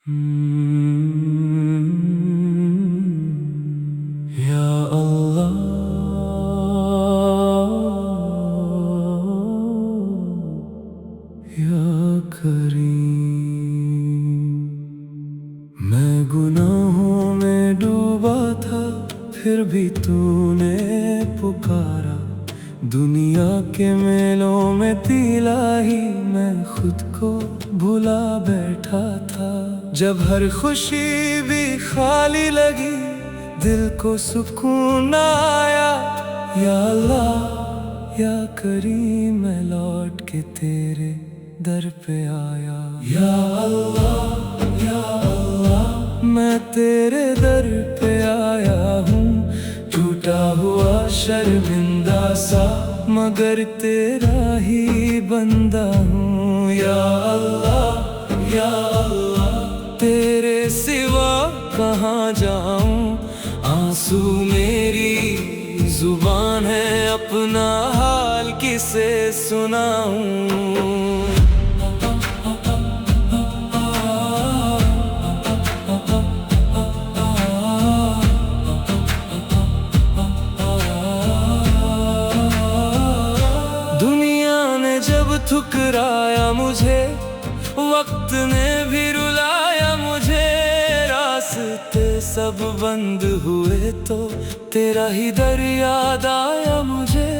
या अल्लाह या करीम। मैं गुनाहों में डूबा था, फिर भी तूने पुकारा। दुनिया के मेलों में तिलाही मैं खुद को भुला बैठा था। जब हर खुशी भी खाली लगी, दिल को सुकून न आया। या अल्लाह या करीम, मैं लौट के तेरे दर पे आया। या अल्लाह या अल्लाह, मैं तेरे दर पे आया हूँ। टूटा हुआ शर्मिंदा सा, मगर तेरा ही बंदा हूँ। या अल्लाह या अल्लाह, तेरे सिवा कहाँ जाऊँ। आंसू मेरी जुबान है, अपना हाल किसे सुनाऊँ। ठुकराया मुझे, वक्त ने भी रुलाया मुझे। रास्ते सब बंद हुए तो तेरा ही दर याद आया मुझे।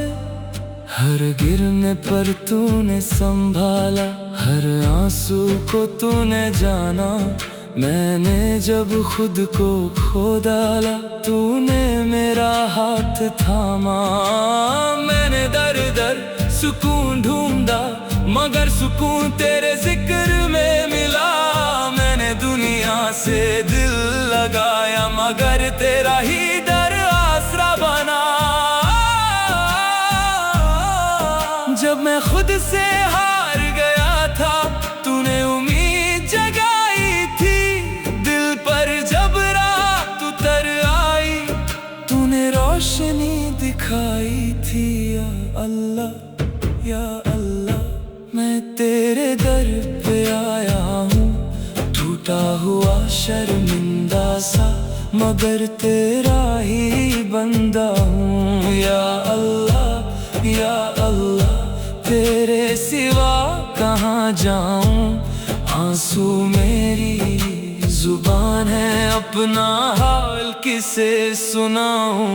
हर गिरने पर तूने संभाला, हर आंसू को तूने जाना। मैंने जब खुद को खो डाला, तूने मेरा हाथ थामा। मैंने दर दर सुकून ढूंढा, मगर सुकून तेरे जिक्र में मिला। मैंने दुनिया से दिल लगाया, मगर तेरा ही दर आसरा बना। जब मैं खुद से हार गया था, तूने उम्मीद जगाई थी। दिल पर जब रात उतर आई, तूने रोशनी दिखाई थी। या अल्लाह या अल्लाह, मैं तेरे दर पे आया हूँ। टूटा हुआ शर्मिंदा सा, मगर तेरा ही बंदा हूँ। या अल्लाह या अल्लाह, तेरे सिवा कहाँ जाऊँ। आंसू मेरी जुबान है, अपना हाल किसे सुनाऊँ।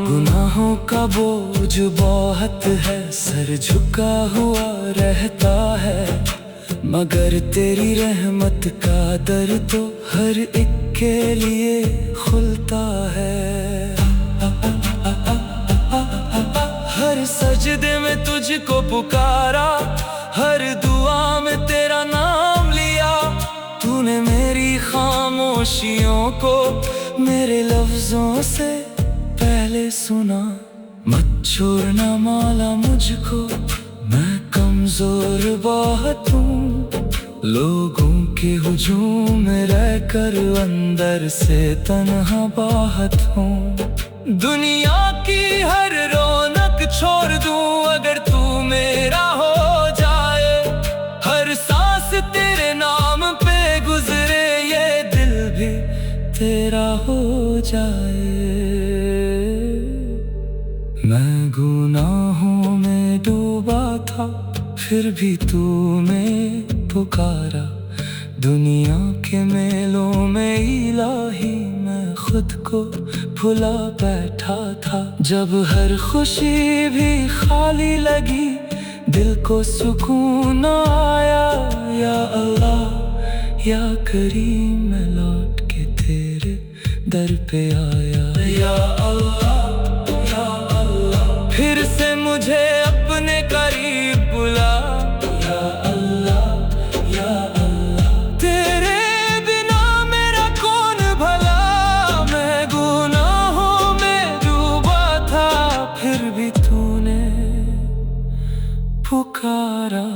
गुनाहों का बोझ बहुत है, सर झुका हुआ रहता है। मगर तेरी रहमत का दर तो हर एक के लिए खुलता है। हर सजदे में तुझको पुकारा, हर दुआ में तेरा नाम लिया। तूने मेरी खामोशियों को मेरे लफ्जों से पहले सुना। मत छोड़ना मौला मुझको, मैं कमजोर बहुत हूँ। लोगों के हुजूम में रहकर अंदर से तन्हा बहुत हूँ। दुनिया की हर रौनक छोड़ दूँ, अगर तू मेरा हो जाए। हर सांस तेरे नाम पे गुजरे, ये दिल भी तेरा हो जाए। मैं गुनाहों में डूबा था, फिर भी तूने पुकारा। दुनिया के मेलों में इलाही मैं खुद को भुला बैठा था। जब हर खुशी भी खाली लगी, दिल को सुकून न आया। या अल्लाह या करीम, मैं लौट के तेरे दर पे आया। या अल्लाह या अल्लाह, फिर से मुझे अपने करीब बुला। या अल्लाह या अल्लाह, तेरे बिना मेरा कौन भला। मैं गुनाहों में डूबा था, फिर भी तूने पुकारा।